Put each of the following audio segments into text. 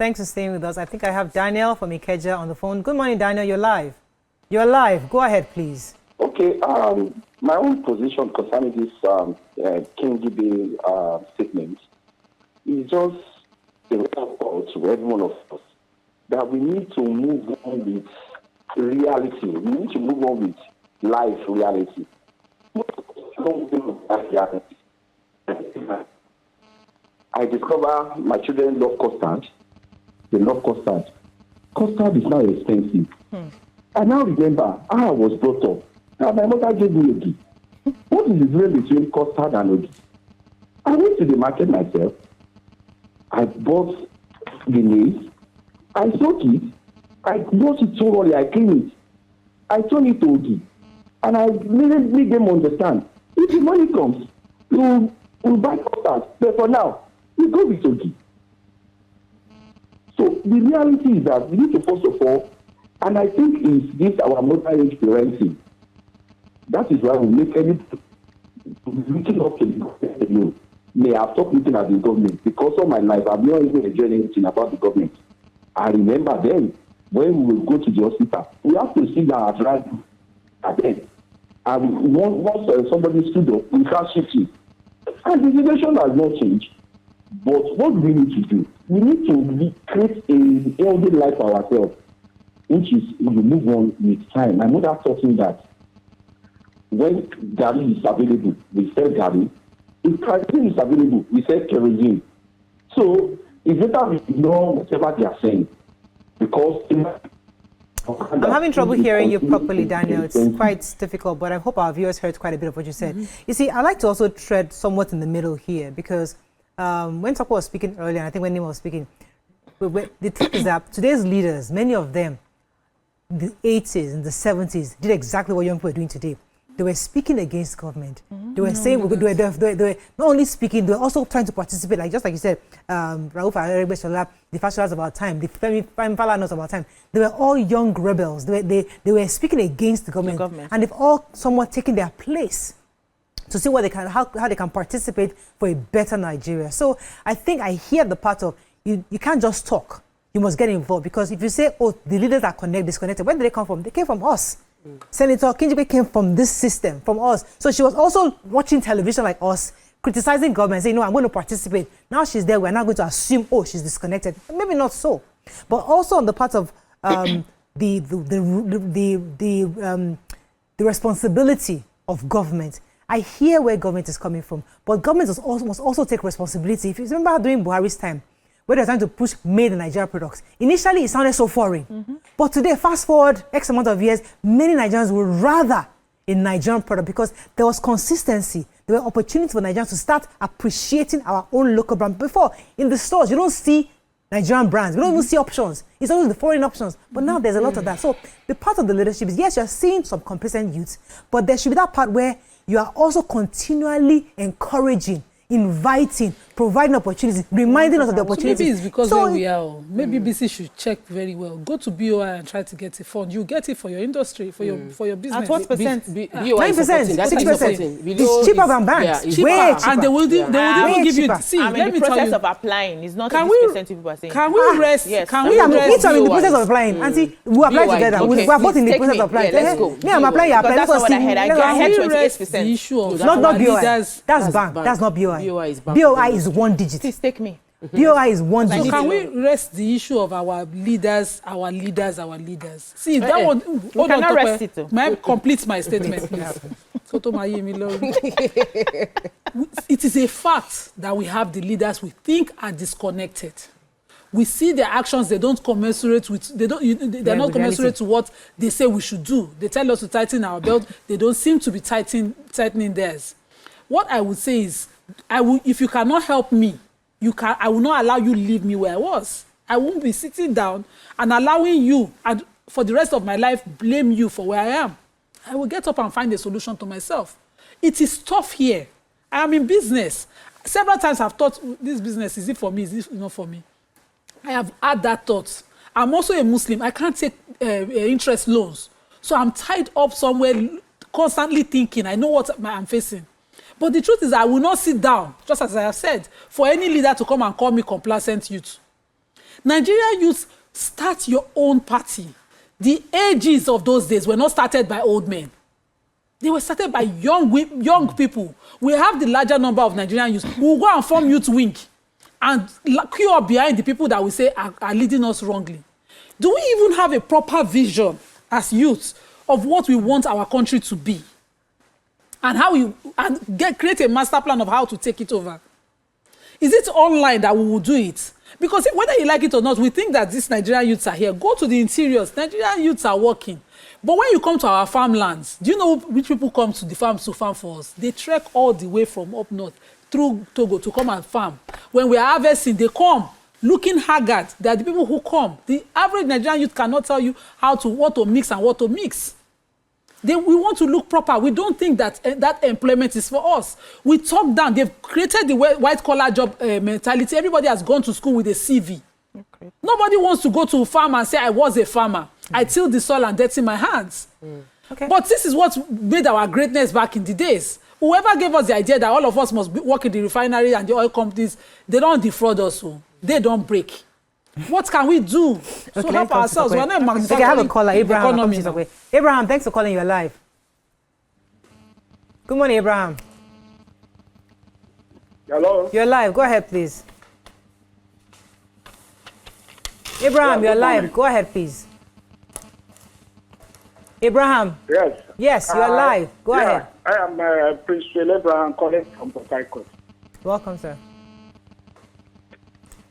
Thanks for staying with us. I think I have Daniel from Ikeja on the phone. Good morning, Daniel. You're live. You're live. Go ahead, please. Okay. My own position concerning this Kingibe statement is just a call to every one of us that we need to move on with reality. We need to move on with life reality. I discover my children love custard. They love custard. Custard is now expensive. I now remember how I was brought up. Now my mother gave me ogi. What is the difference between custard and ogi? I went to the market myself. I bought the maize. I soak it. I wash it thoroughly. I clean it. I turn it to ogi. And I make them understand. If the money comes, we'll buy custard. But for now, we go with ogi. So the reality is that we need to first of all, and I think is this our modern age parenting. That is why we make any looking up to the government. May have stopped looking at the government because all my life I've not even enjoyed anything about the government. I remember then when we will go to the hospital, we have to sit down at right at them. And once somebody stood up, we start shifting. And the situation has not changed. But what do we need to do? We need to create a healthy life for ourselves, which is we move on with time. My mother taught me that when Gary is available, we sell Gary. If kerosene is available, we sell kerosene. So it's better we ignore whatever they are saying. Because I'm having trouble hearing you properly, Daniel. It's quite difficult, but I hope our viewers heard quite a bit of what you said. You see, I like to also tread somewhat in the middle here because when Toko was speaking earlier, and I think when Nima was speaking, the truth is that today's leaders, many of them, in the 80s and the 70s, did exactly what young people are doing today. They were speaking against government. They were saying, they were not only speaking, they were also trying to participate, like just like you said, Rauf Aregbesola, the Fasholas of our time, the Femi Falanas of our time. They were all young rebels. They were speaking against the government. And they've all somewhat taken their place to see what they can, how they can participate for a better Nigeria. So I think I hear the part of, you can't just talk. You must get involved, because if you say, oh, the leaders are disconnected, where did they come from? They came from us. Senator Kingibe came from this system, from us. So she was also watching television like us, criticizing government, saying, no, I'm going to participate. Now she's there, we're not going to assume, oh, she's disconnected. Maybe not so. But also on the part of the responsibility of government. I hear where government is coming from, but government must also take responsibility. If you remember during Buhari's time, where they're trying to push made in Nigeria products. Initially, it sounded so foreign. But today, fast forward X amount of years, many Nigerians would rather a Nigerian product because there was consistency. There were opportunities for Nigerians to start appreciating our own local brand. Before, in the stores, you don't see Nigerian brands. We don't even see options. It's always the foreign options. But now there's a lot of that. So the part of the leadership is, yes, you're seeing some complacent youths, but there should be that part where you are also continually encouraging, inviting, providing opportunities, reminding us of the opportunities. So maybe it's because where we are. Maybe BC should check very well. Go to BOI and try to get a fund. You get it for your industry, for your business. At what percent? 9%, 6%. It's cheaper than banks. Yeah, Way cheaper. And they will even give you. See, I'm in the process of applying. It's not 6% people are saying. Can we rest? Yes. Can we rest? I'm in the process of applying. Auntie, we apply together. Okay. We are both in the process of applying. Let's go. Me, I'm applying. Because that's not what I had. I had 28%. The issue of Not BOI. leaders. That's bank. That's not BOI. BOI is bank. BOI is one digit. Please take me. BOI is one digit. So can we rest the issue of our leaders? See, if that one, hold on, cannot rest it. May I complete my statement, please? It is a fact that we have the leaders we think are disconnected. We see their actions; they don't commensurate with. They're not commensurate to what they say we should do. They tell us to tighten our belt. They don't seem to be tightening theirs. What I would say is, if you cannot help me, I will not allow you leave me where I was. I won't be sitting down and allowing you, and for the rest of my life, blame you for where I am. I will get up and find a solution to myself. It is tough here. I am in business. Several times I've thought, this business, is it for me? Is it not for me? I have had that thought. I'm also a Muslim. I can't take interest loans. So I'm tied up somewhere, constantly thinking. I know what I'm facing. But the truth is, I will not sit down, just as I have said, for any leader to come and call me complacent youth. Nigerian youth, start your own party. The AGs of those days were not started by old men. They were started by young people. We have the larger number of Nigerian youth. We'll go and form youth wing and queue up behind the people that we say are leading us wrongly. Do we even have a proper vision as youth of what we want our country to be? And how we create a master plan of how to take it over? Is it online that we will do it? Because whether you like it or not, we think that these Nigerian youths are here. Go to the interiors. Nigerian youths are working. But when you come to our farmlands, do you know which people come to the farms to farm for us? They trek all the way from up north through Togo to come and farm. When we are harvesting, they come looking haggard. They are the people who come. The average Nigerian youth cannot tell you what to mix and what to mix. We want to look proper. We don't think that that employment is for us. We talk down. They've created the white-collar job mentality. Everybody has gone to school with a CV. Okay. Nobody wants to go to a farm and say, I was a farmer. I tilled the soil and dirty my hands. Okay. But this is what made our greatness back in the days. Whoever gave us the idea that all of us must work in the refinery and the oil companies, they don't defraud us. So they don't break. What can we do to help ourselves? We're not manufacturing. Okay, I have a caller, Abraham. Abraham, thanks for calling. You're live. Good morning, Abraham. Hello. You're live. Go ahead, please. Abraham, you're live. Go ahead, please. Abraham. Yes. Yes, you're live. Go ahead. I am Prince Abraham calling from Port Harcourt. Welcome, sir.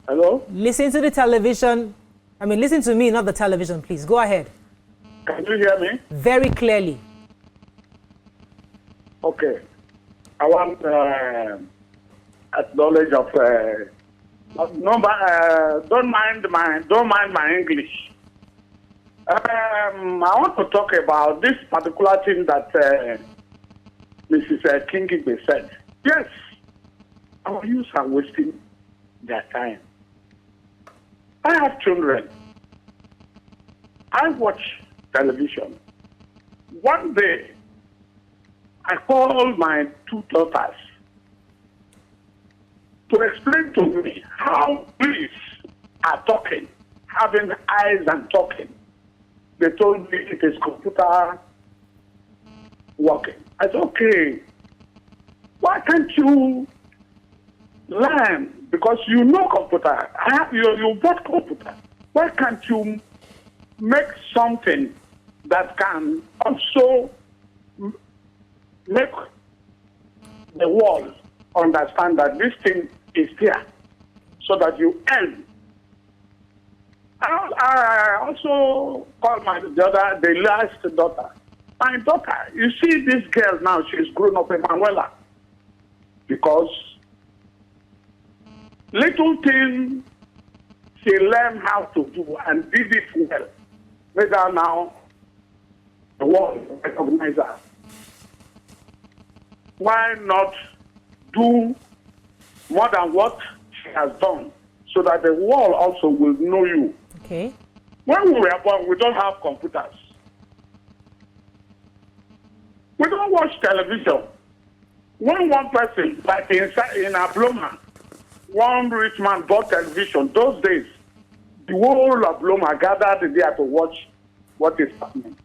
Hello? Listen to the television. Listen to me, not the television, please. Go ahead. Can you hear me? Very clearly. Okay. I want acknowledge of don't mind my English. I want to talk about this particular thing that Mrs. Kingibe said. Yes, our youth are wasting their time. I have children. I watch television. One day, I called my two daughters to explain to me how bees are talking, having eyes and talking. They told me it is computer working. I said, okay, why can't you learn? Because you know computer. You bought computer. Why can't you make something that can also make the world understand that this thing is there so that you earn? I also called the last daughter. My daughter, you see this girl now, she's grown up in Manuela. Because little thing she learned how to do and did it well. Later now, the world recognizes her. Why not do more than what she has done so that the world also will know you? Okay. When we were born, we don't have computers. We don't watch television. When one person, like in Abloma, one rich man bought television, those days, the whole of Abloma gathered there to watch what is happening.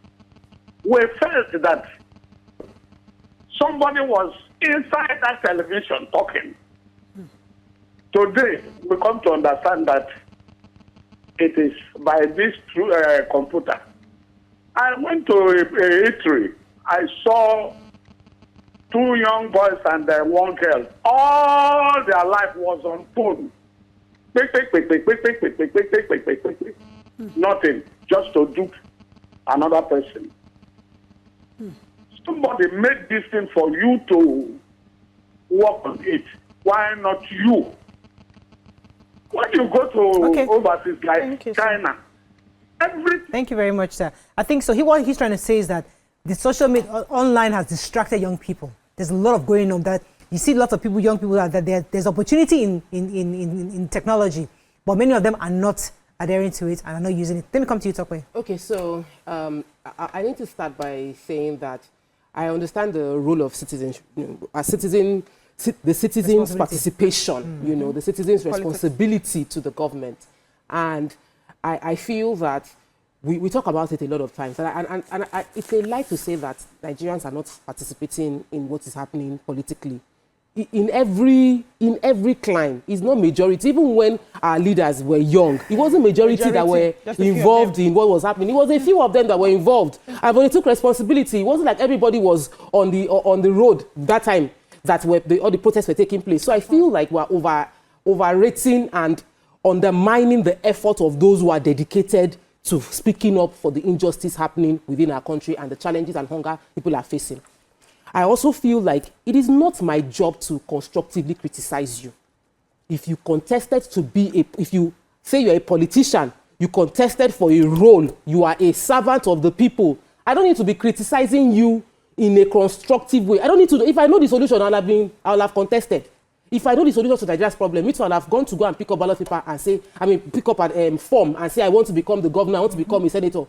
We felt that somebody was inside that television talking. Today, we come to understand that it is by this computer. I went to a eatery. I saw two young boys and one girl. All their life was on phone. Nothing, just to dupe another person. Somebody made this thing for you to work on it. Why not you? When you go to overseas like China, everything. Thank you very much, sir. I think so. What he's trying to say is that the social media online has distracted young people. There's a lot of going on that you see lots of people, young people, that there's opportunity in technology, but many of them are not adhering to it and are not using it. Let me come to you, Tokwe. Okay, so I need to start by saying that I understand the role of citizens, the citizen's participation, the citizen's responsibility to the government. And I feel that we talk about it a lot of times. And it's a lie to say that Nigerians are not participating in what is happening politically. In every climb, it's not majority. Even when our leaders were young, it wasn't majority that were involved in what was happening. It was a few of them that were involved, and when they took responsibility, it wasn't like everybody was on the road that time that all the protests were taking place. So I feel like we're overrating and undermining the effort of those who are dedicated to speaking up for the injustice happening within our country and the challenges and hunger people are facing. I also feel like it is not my job to constructively criticize you. If you contested if you say you're a politician, you contested for a role, you are a servant of the people, I don't need to be criticizing you in a constructive way. I don't need to, if I know the solution, I'll have contested. If I know the solution to Nigeria's problem, I'll have gone to go and pick up ballot paper and say, pick up a form and say, I want to become the governor, I want to become a senator.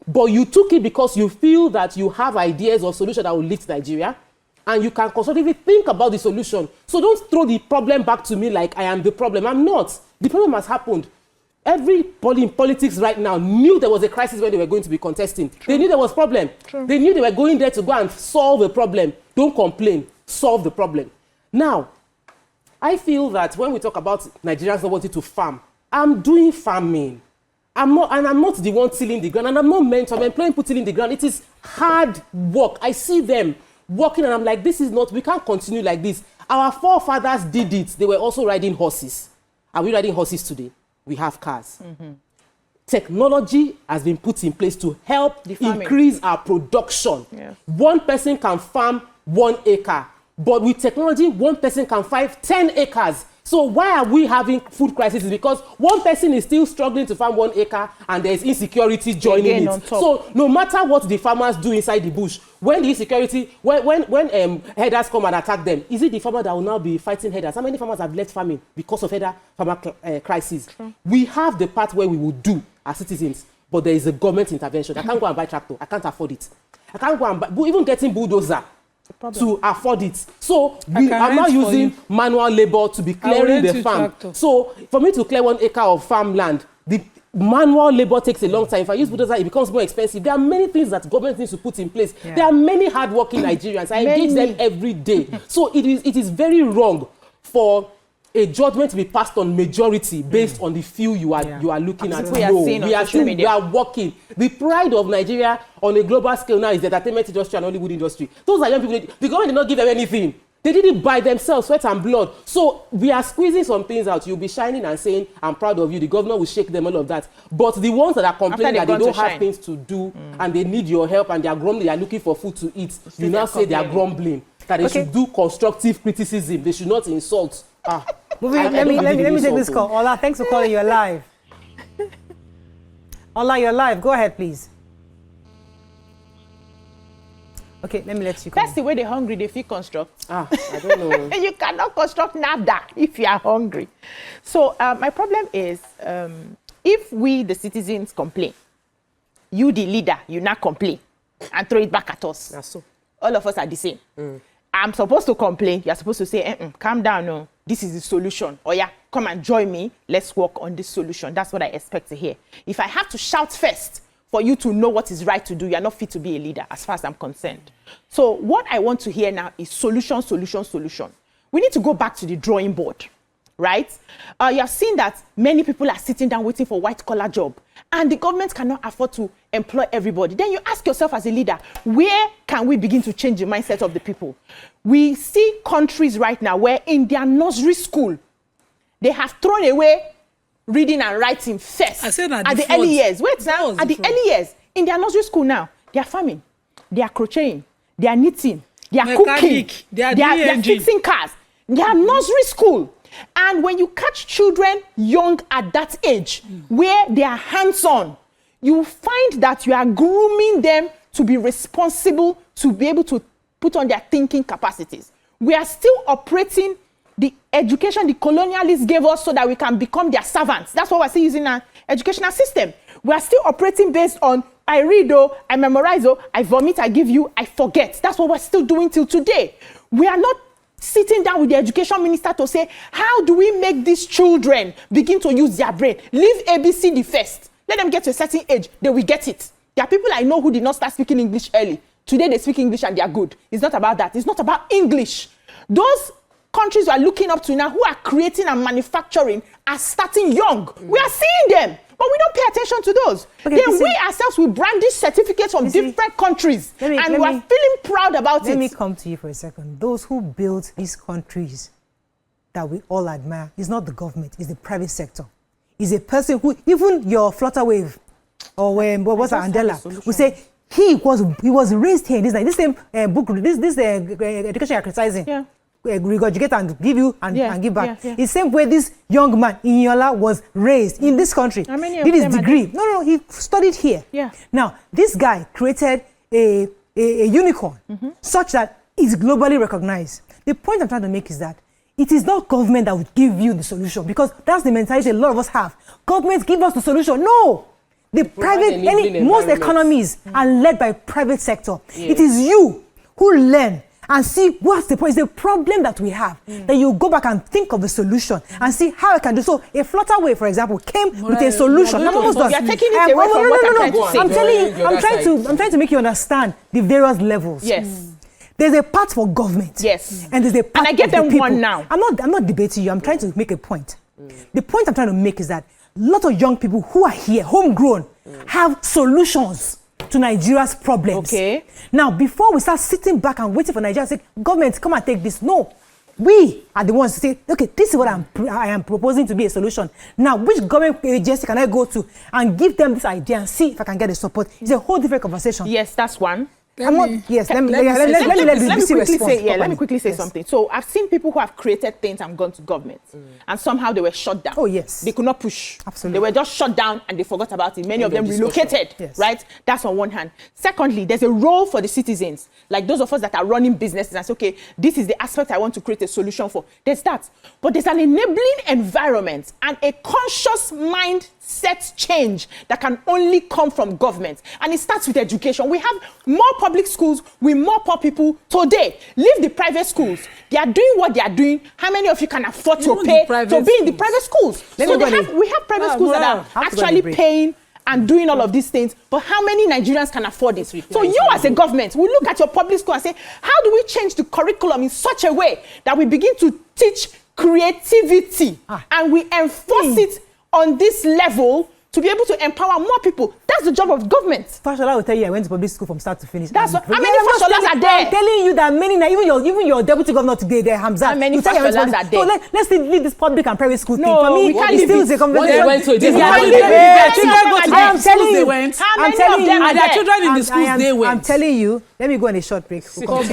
But you took it because you feel that you have ideas or solutions that will lift Nigeria, and you can constructively think about the solution. So don't throw the problem back to me like I am the problem. I'm not. The problem has happened. Everybody in politics right now knew there was a crisis when they were going to be contesting. True. They knew there was a problem. True. They knew they were going there to go and solve a problem. Don't complain. Solve the problem. Now, I feel that when we talk about Nigerians not wanting to farm, I'm doing farming. I'm not the one tilling the ground, and I'm not meant to. I'm employing people tilling the ground. It is hard work. I see them working, and I'm like, we can't continue like this. Our forefathers did it. They were also riding horses. Are we riding horses today? We have cars. Mm-hmm. Technology has been put in place to help increase our production. Yes. One person can farm 1 acre, but with technology, one person can farm 10 acres. So why are we having food crisis? Because one person is still struggling to farm 1 acre and there's insecurity joining it. So no matter what the farmers do inside the bush, when the insecurity, when herders come and attack them, is it the farmer that will now be fighting herders? How many farmers have left farming because of farmer crisis? True. We have the part where we will do as citizens, but there is a government intervention. I can't go and buy tractor. I can't afford it. I can't go and buy, even getting bulldozer to afford it. So I'm now using manual labor to be clearing the farm. Tractor. So for me to clear 1 acre of farmland, the manual labor takes a long time. If I use bulldozer, it becomes more expensive. There are many things that government needs to put in place. Yeah. There are many hardworking Nigerians. I engage them every day. So it is very wrong for a judgment to be passed on majority based on the few you are looking at. No, we are working. The pride of Nigeria on a global scale now is the entertainment industry and Hollywood industry. Those are young people. The government did not give them anything. They did it by themselves, sweat and blood. So we are squeezing some things out. You'll be shining and saying, I'm proud of you. The governor will shake them, all of that. But the ones that are complaining that they don't have things to do and they need your help and they are grumbling, they are looking for food to eat, you now say they are grumbling. That they should do constructive criticism. They should not insult. Let me take this call. Ola, thanks for calling. You're live. Ola, you're live. Go ahead, please. Okay, let me let you go. That's the way they're hungry, they feel construct. I don't know. And you cannot construct nada if you are hungry. So my problem is, if we, the citizens, complain, you, the leader, you not complain and throw it back at us. That's so. All of us are the same. I'm supposed to complain. You're supposed to say, calm down, no. This is the solution. Oh yeah, come and join me. Let's work on this solution. That's what I expect to hear. If I have to shout first for you to know what is right to do, you're not fit to be a leader as far as I'm concerned. So what I want to hear now is solution, solution, solution. We need to go back to the drawing board, right? You have seen that many people are sitting down waiting for white-collar job, and the government cannot afford to employ everybody. Then you ask yourself as a leader, where can we begin to change the mindset of the people? We see countries right now where in their nursery school, they have thrown away reading and writing first at the early years. Wait now, at the early years, in their nursery school now, they are farming, they are crocheting, they are knitting, they are cooking, they are fixing cars. They are nursery school. And when you catch children young at that age, where they are hands-on, you find that you are grooming them to be responsible, to be able to put on their thinking capacities. We are still operating the education the colonialists gave us so that we can become their servants. That's what we're still using our educational system. We are still operating based on, I read, I memorize, I vomit, I give you, I forget. That's what we're still doing till today. We are not sitting down with the education minister to say, how do we make these children begin to use their brain? Leave ABCD first. Let them get to a certain age, they will get it. There are people I know who did not start speaking English early. Today they speak English and they are good. It's not about that. It's not about English. Those countries we are looking up to now who are creating and manufacturing are starting young. We are seeing them, but we don't pay attention to those. Okay, then we ourselves will brandish certificates from different countries and we are feeling proud about it. Let me come to you for a second. Those who built these countries that we all admire is not the government, it's the private sector. It's a person who, even your Flutterwave or what's Andela, will say he was raised here. This same book, this education you're criticizing. Yeah. Regurgitate and give you and give back. It's the same way this young man Inyola was raised in this country. How many did his degree? No, he studied here. Yeah. Now this guy created a unicorn such that it's globally recognized. The point I'm trying to make is that it is not government that will give you the solution, because that's the mentality a lot of us have. Governments give us the solution. No. The private, most economies are led by private sector. Yes. It is you who learn and see what's the point. It's the problem that we have. That you go back and think of a solution and see how I can do. So a Flutterwave, for example, came with a solution. You're taking it away from what I'm trying to say. I'm telling you, I'm trying to make you understand the various levels. Yes. There's a part for government. Yes. And there's a part and I get them people. one now. I'm not debating you. I'm trying to make a point. The point I'm trying to make is that a lot of young people who are here, homegrown, have solutions to Nigeria's problems. Okay. Now, before we start sitting back and waiting for Nigeria to say, government, come and take this. No. We are the ones to say, okay, this is what I am proposing to be a solution. Now, which government agency can I go to and give them this idea and see if I can get the support? It's a whole different conversation. Yes, that's one. Let me quickly say something. So I've seen people who have created things and gone to government, and somehow they were shut down. Oh yes, they could not push. Absolutely, they were just shut down and they forgot about it. Many of them relocated. Yes. Right. That's on one hand. Secondly, there's a role for the citizens, like those of us that are running businesses and say, okay, this is the aspect I want to create a solution for. There's that, but there's an enabling environment and a conscious mindset change that can only come from government, and it starts with education. We have more public schools with more poor people today. Leave the private schools. They are doing what they are doing. How many of you can afford to pay to be in the private schools? So we have private schools that are actually paying and doing all of these things, but how many Nigerians can afford it? So you as a government will look at your public school and say, how do we change the curriculum in such a way that we begin to teach creativity and we enforce it on this level to be able to empower more people? That's the job of government. Fashola will tell you I went to public school from start to finish. That's what, how many Fasholas are there? I'm telling you that many, even your deputy governor today, there, Hamza. How many Fasholas are there? So let's leave this public and private school thing. For me, we can't leave it. I'm telling you. How many of them are there? Children in the schools they went. I'm telling you. Let me go on a short break. We'll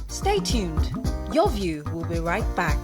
Stay tuned. Your View will be right back.